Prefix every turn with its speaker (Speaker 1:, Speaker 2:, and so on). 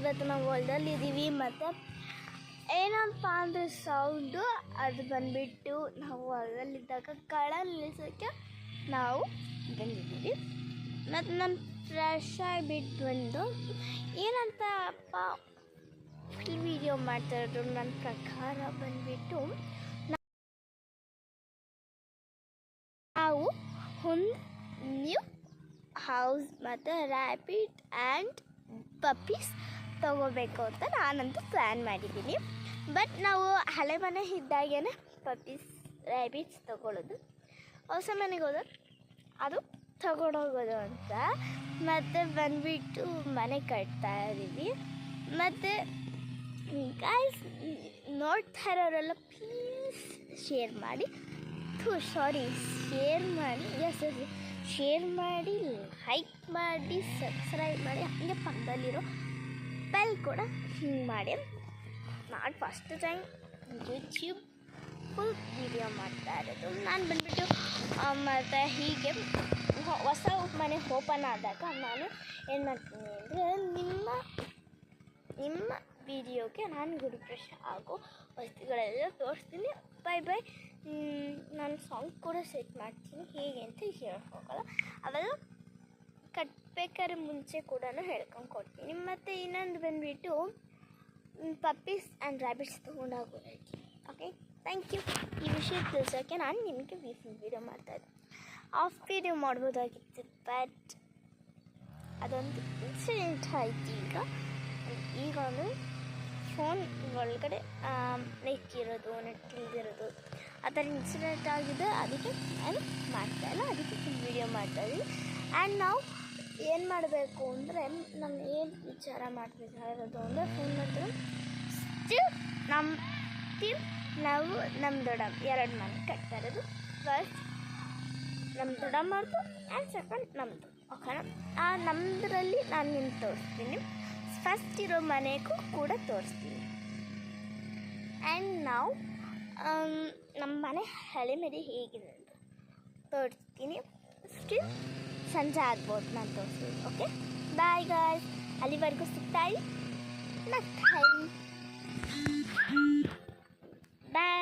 Speaker 1: ಇವತ್ತು ನಾವು ಹೊಲದಲ್ಲಿದ್ದೀವಿ. ಮತ್ತು ಏನಪ್ಪ ಅಂದರೆ ಸೌಂಡು ಅದು ಬಂದುಬಿಟ್ಟು ನಾವು ಹೊಲದಲ್ಲಿದ್ದಾಗ ಕಳೆ ನಿಲ್ಲಿಸೋಕ್ಕೆ ನಾವು ಬಂದಿದ್ದೀವಿ. ಮತ್ತು ನಾನು ಫ್ರೆಶ್ ಆಗಿಬಿಟ್ಟು ಬಂದು ಏನಂತ ಅಪ್ಪ ಫುಲ್ ವೀಡಿಯೋ ಮಾಡ್ತಾಯಿದ್ರು. ನನ್ನ ಪ್ರಕಾರ ಬಂದುಬಿಟ್ಟು ನಾವು ಒಂದು ನ್ಯೂ ಹೌಸ್ ಮತ್ತು ರ್ಯಾಬಿಟ್ ಆ್ಯಂಡ್ ಪಪ್ಪೀಸ್ ತೊಗೋಬೇಕು ಅಂತ ನಾನಂತೂ ಪ್ಲ್ಯಾನ್ ಮಾಡಿದ್ದೀನಿ. ಬಟ್ ನಾವು ಹಳೆ ಮನೆ ಇದ್ದಾಗೇ ಪಪ್ಪೀಸ್ ರ್ಯಾಬಿಟ್ಸ್ ತೊಗೊಳ್ಳೋದು, ಹೊಸ ಮನೆಗೆ ಹೋದ್ರೆ ಅದು ತಗೊಂಡೋಗೋದು ಅಂತ. ಮತ್ತು ಬಂದುಬಿಟ್ಟು ಮನೆ ಕಟ್ತಾ ಇದ್ದೀವಿ. ಮತ್ತು ಗೈಸ್ ನೋಡ್ತಾ ಇರೋರೆಲ್ಲ ಪ್ಲೀಸ್ ಶೇರ್ ಮಾಡಿ, ಶೇರ್ ಮಾಡಿ, ಲೈಕ್ ಮಾಡಿ, ಸಬ್ಸ್ಕ್ರೈಬ್ ಮಾಡಿ, ಹಾಗೆ ಪಕ್ಕದಲ್ಲಿರೋ ಬೆಲ್ ಕೂಡ ಹಿಂಗೆ ಮಾಡಿ. ನಾನು first time YouTube full video ಮಾಡ್ತಾ ಇರೋದು. ನಾನು ಬಂದುಬಿಟ್ಟು ಮತ್ತು ಹೀಗೆ ಹೊಸ ಮನೆ ಓಪನ್ ಆದಾಗ ನಾನು ಏನು ಮಾಡ್ತೀನಿ ಅಂದರೆ ನಿಮ್ಮ ವಿಡಿಯೋಗೆ ನಾನು ಗುರುಪ್ರಶ ಆಗೋ ವಸ್ತುಗಳೆಲ್ಲ ತೋರಿಸ್ತೀನಿ. ಬೈ ನಾನು ಸಾಂಗ್ ಕೂಡ ಸೆಟ್ ಮಾಡ್ತೀನಿ, ಹೇಗೆ ಅಂತ ಹೇಳೋಕ್ಕಾಗಲ್ಲ. ಅವೆಲ್ಲ ಕಟ್ಬೇಕಾದ್ರೆ ಮುಂಚೆ ಕೂಡ ಹೇಳ್ಕೊಂಡು ಕೊಡ್ತೀನಿ. ಮತ್ತು ಇನ್ನೊಂದು ಬಂದುಬಿಟ್ಟು ಪಪ್ಪೀಸ್ ಆ್ಯಂಡ್ ರ್ಯಾಬಿಟ್ಸ್ ತೊಗೊಂಡೋಗೋದೈತಿ. Okay, thank you. ಈ ವಿಷಯ ತಿಳಿಸೋಕ್ಕೆ ನಾನು ನಿಮಗೆ ವೀಡಿಯೋ ಮಾಡ್ತಾಯಿದ್ದೆ. ಆಫ್ ವೀಡಿಯೋ ಮಾಡ್ಬೋದಾಗಿತ್ತು, ಬಟ್ ಅದೊಂದು ಇನ್ಸಿಡೆಂಟ್ ಆಯಿತು. ಈಗ ಫೋನ್ ಒಳಗಡೆ ನೆಟ್ ಇಲ್ದಿರೋದು ಆ ಥರ ಇನ್ಸಿಡೆಂಟ್ ಆಗಿದೆ. ಅದಕ್ಕೆ ನಾನು ಮಾಡ್ತಾಯಿಲ್ಲ, ಅದಕ್ಕೆ ಫುಲ್ ವೀಡಿಯೋ ಮಾಡ್ತಾಯಿದ್ದೀನಿ. ಆ್ಯಂಡ್ ನಾವು ಏನು ಮಾಡಬೇಕು ಅಂದರೆ, ನಾನು ಏನು ವಿಚಾರ ಮಾಡ್ತಿರೋದು ಅಂದರೆ, ಫೋನ್ ಮಾಡ್ತಾರೆ ಸ್ಟಿಲ್ ನಾವು ನಮ್ಮ ದೊಡ್ಡಮ್ಮ 2 ಮನೆ ಕಟ್ತಾ ಇರೋದು. ಫಸ್ಟ್ ನಮ್ಮ ದೊಡ್ಡಮ್ಮದು ಆ್ಯಂಡ್ ಸೆಕೆಂಡ್ ನಮ್ಮದು. ಓಕೆನಾ? ನಮ್ಮದರಲ್ಲಿ ನಾನು ನಿಮ್ಗೆ ತೋರಿಸ್ತೀನಿ. ಫಸ್ಟ್ ಇರೋ ಮನೆಗೂ ಕೂಡ ತೋರಿಸ್ತೀನಿ. ಆ್ಯಂಡ್ ನಾವು ನಮ್ಮ ಮನೆ ಹಳೆ ಮನೆ ಹೇಗಿದೆ ಅಂತ ತೋರಿಸ್ತೀನಿ. ಸ್ಟಿಲ್ ಸಂಜೆ ಆಗ್ಬೋದು ನಾನು ತೋರಿಸ್ತೀನಿ. Okay, bye guys. ಅಲ್ಲಿವರೆಗೂ ಸಿಗ್ತಾಯಿ ನೆಕ್ಸ್ಟ್ ಟೈಮ್. ಬಾಯ್.